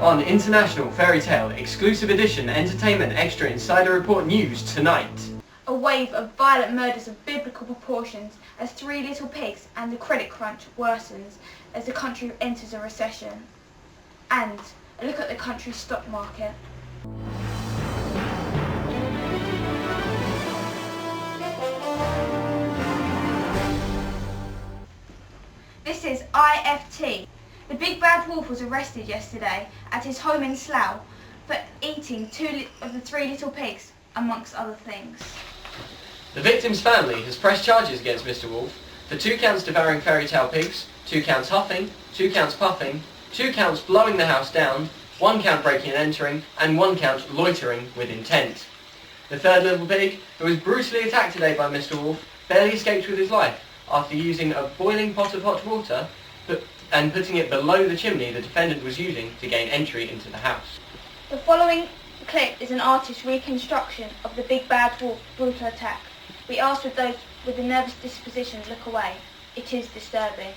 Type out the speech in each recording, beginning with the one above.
on International Fairytale Exclusive Edition Entertainment Extra Insider Report News tonight. A wave of violent murders of biblical proportions as Three Little Pigs and the credit crunch worsens as the country enters a recession. And a look at the country's stock market. This is IFT. The big bad wolf was arrested yesterday at his home in Slough for eating two of the Three Little Pigs, amongst other things. The victim's family has pressed charges against Mr. Wolf for 2 counts devouring Fairytale pigs, 2 counts huffing, 2 counts puffing, 2 counts blowing the house down, 1 count breaking and entering, and 1 count loitering with intent. The third little pig, who was brutally attacked today by Mr. Wolf, barely escaped with his life after using a boiling pot of hot water and putting it below the chimney the defendant was using to gain entry into the house. The following clip is an artist's reconstruction of the big bad wolf brutal attack. We ask with those with a nervous disposition to look away. It is disturbing.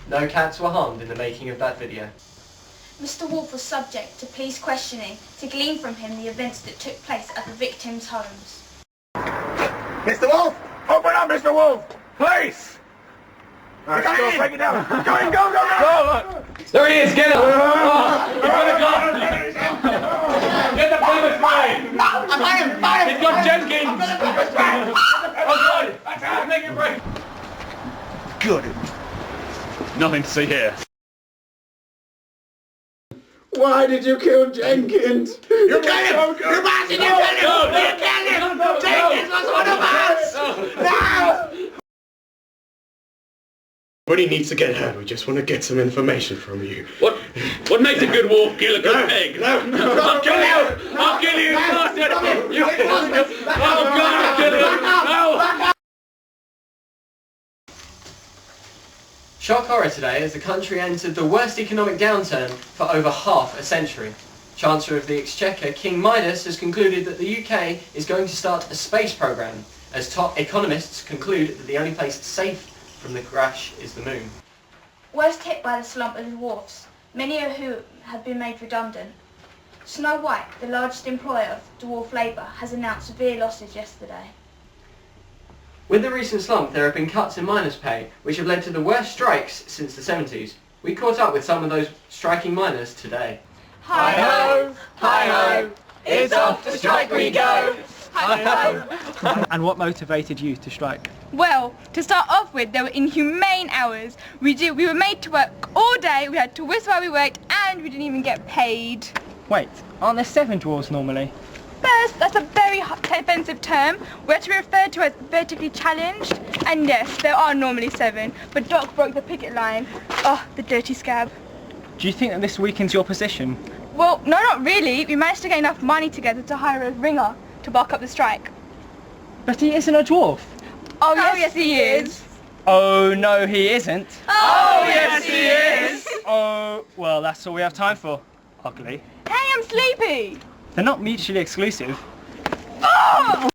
No cats were harmed in the making of that video. Mr. Wolf was subject to police questioning to glean from him the events that took place at the victims' homes. Mr. Wolf! Open up, Mr. Wolf! Please! Alright, go, break it down! Go in, go! There he is, get him! Oh, he's got a gun! Get the pepper spray! I'm He's got Jenkins! I'm gonna pepper spray! Oh God! That's how make it break! Good. Nothing to see here. Why did you kill Jenkins? You killed him! You bastard! You killed him! You killed him! Jenkins was one of us! No! Nobody needs to get hurt. We just want to get some information from you. What makes a good wolf kill a good pig? No! I'll kill you! I'll kill you, you bastard! You bastard! Oh God, I'll kill you! No! Shock horror today as the country entered the worst economic downturn for over half a century. Chancellor of the Exchequer, King Midas, has concluded that the UK is going to start a space programme, as top economists conclude that the only place safe from the crash is the moon. Worst hit by the slump of the dwarfs, many of whom have been made redundant. Snow White, the largest employer of dwarf labour, has announced severe losses yesterday. With the recent slump, there have been cuts in miners' pay, which have led to the worst strikes since the 70s. We caught up with some of those striking miners today. Hi-ho! Hi-ho! It's off to strike we go! Hi-ho! And what motivated you to strike? Well, to start off with, there were inhumane hours. We were made to work all day, we had to whistle while we worked, and we didn't even get paid. Wait, aren't there 7 dwarves normally? First, that's a very offensive term. We're to be referred to as vertically challenged. And yes, there are normally 7, but Doc broke the picket line. Oh, the dirty scab. Do you think that this weakens your position? Well, no, not really. We managed to get enough money together to hire a ringer to back up the strike. But he isn't a dwarf. Oh yes, he is. Oh, no, he isn't. Oh, yes, he is. Oh, well, that's all we have time for. Ugly. Hey, I'm sleepy. They're not mutually exclusive. Oh!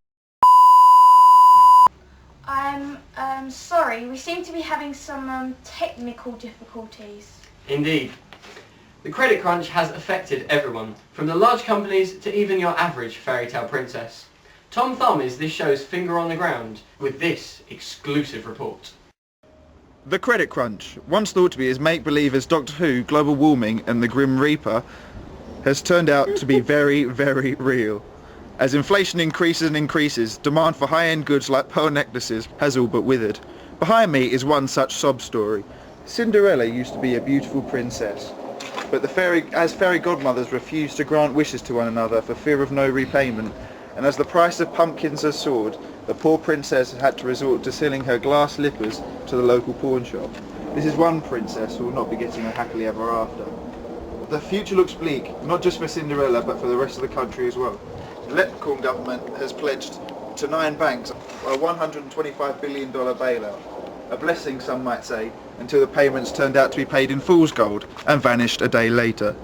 I'm sorry, we seem to be having some technical difficulties. Indeed. The credit crunch has affected everyone, from the large companies to even your average fairytale princess. Tom Thumb is this show's finger on the ground with this exclusive report. The credit crunch, once thought to be as make-believe as Doctor Who, global warming and the Grim Reaper, has turned out to be very, very real. As inflation increases and increases, demand for high-end goods like pearl necklaces has all but withered. Behind me is one such sob story. Cinderella used to be a beautiful princess, but as fairy godmothers refused to grant wishes to one another for fear of no repayment, and as the price of pumpkins has soared, the poor princess had to resort to selling her glass slippers to the local pawn shop. This is one princess who will not be getting a happily ever after. The future looks bleak, not just for Cinderella, but for the rest of the country as well. The Leprechaun government has pledged to 9 banks a $125 billion bailout. A blessing, some might say, until the payments turned out to be paid in fool's gold and vanished a day later.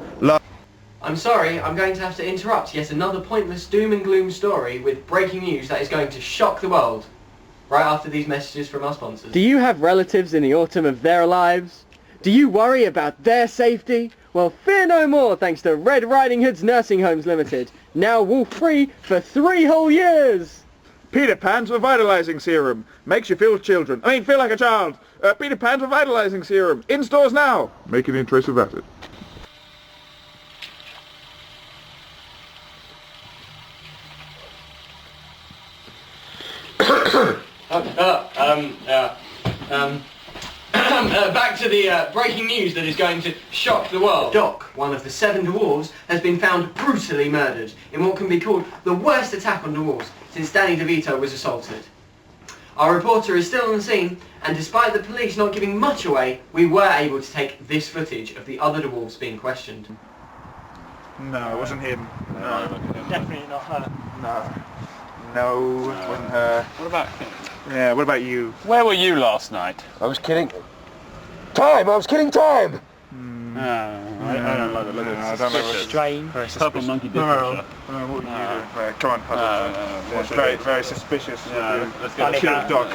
I'm sorry, I'm going to have to interrupt yet another pointless doom and gloom story with breaking news that is going to shock the world. right after these messages from our sponsors. Do you have relatives in the autumn of their lives? Do you worry about their safety? Well, fear no more thanks to Red Riding Hood's Nursing Homes Limited. Now wolf-free for 3 whole years! Peter Pan's Revitalising Serum. Makes you feel feel like a child. Peter Pan's Revitalising Serum. In stores now. Making the interest of it. Back to the breaking news that is going to shock the world. Doc, one of the 7 dwarves, has been found brutally murdered in what can be called the worst attack on dwarves since Danny DeVito was assaulted. Our reporter is still on the scene, and despite the police not giving much away, we were able to take this footage of the other dwarves being questioned. No, it wasn't him. No, definitely not her. No, it wasn't her. What about him? Yeah, what about you? Where were you last night? I was kidding. Time! I was killing time! I don't like the look of I don't like suspicious. Strange. Purple monkey did What are you doing? Come on, it's very, very suspicious. Let's get Killed it. Doc.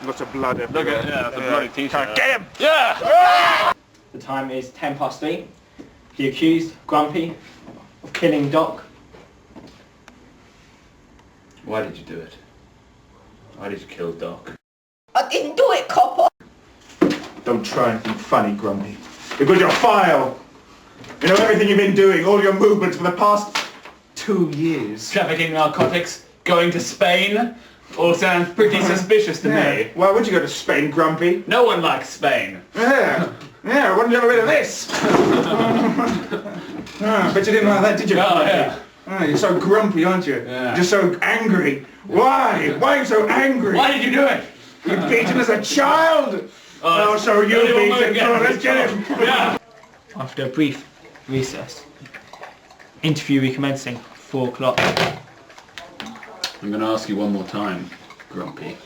Lots of blood everywhere. Look at the bloody t-shirt. Get him! Yeah! The time is 3:10. The accused, Grumpy, of killing Doc. Why did you do it? Why did you kill Doc? I didn't do it, copper! Don't try anything funny, Grumpy. Because you're file. You know everything you've been doing, all your movements for the past 2 years. Trafficking narcotics, going to Spain, all sounds pretty suspicious to me. Why would you go to Spain, Grumpy? No one likes Spain. Yeah, why don't you have a bit of this? Bet you didn't like that, did you? Oh, yeah. Oh, you're so grumpy, aren't you? Yeah. You're so angry. Why? Why are you so angry? Why did you do it? You beat him as a child! Oh, so you beat him. Come on, let's get him! Yeah. After a brief recess. Interview recommencing, 4 o'clock. I'm going to ask you one more time, Grumpy.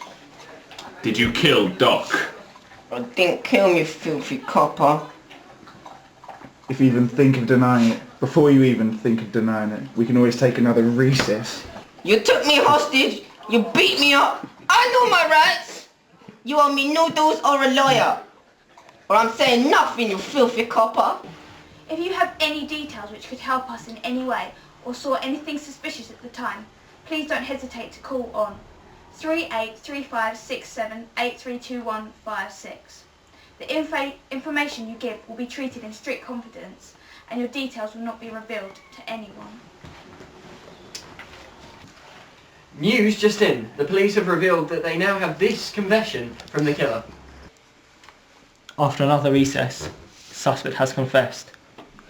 Did you kill Doc? I didn't kill him, you filthy copper. If you even think of denying it, before you even think of denying it, we can always take another recess. You took me hostage, you beat me up. I know my rights. You owe me noodles or a lawyer. Or I'm saying nothing, you filthy copper. If you have any details which could help us in any way or saw anything suspicious at the time, please don't hesitate to call on 383567832156. The information you give will be treated in strict confidence and your details will not be revealed to anyone. News just in. The police have revealed that they now have this confession from the killer. After another recess, the suspect has confessed.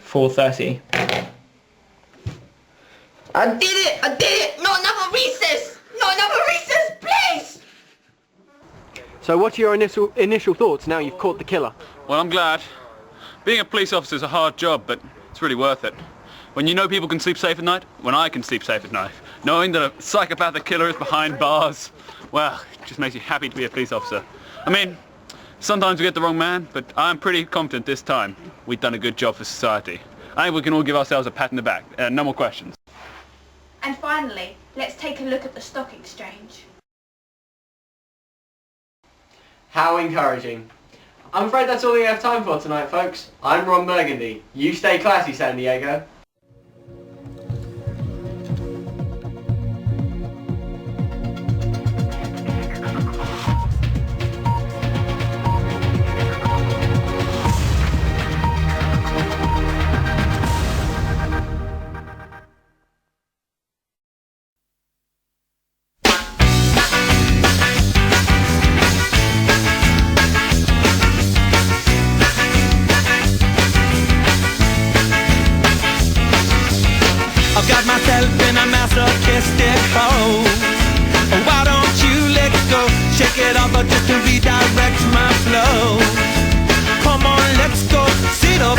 4:30. I did it, not another recess, please! So what are your initial thoughts now you've caught the killer? Well, I'm glad. Being a police officer is a hard job, but it's really worth it. When you know people can sleep safe at night, when I can sleep safe at night, knowing that a psychopathic killer is behind bars, well, it just makes you happy to be a police officer. I mean, sometimes we get the wrong man, but I'm pretty confident this time we've done a good job for society. I think we can all give ourselves a pat in the back. No more questions. And finally, let's take a look at the stock exchange. How encouraging. I'm afraid that's all we have time for tonight, folks. I'm Ron Burgundy. You stay classy, San Diego. I've got myself in a masochistic hole. Why don't you let go? Shake it off just to redirect my flow. Come on, let's go. Sit up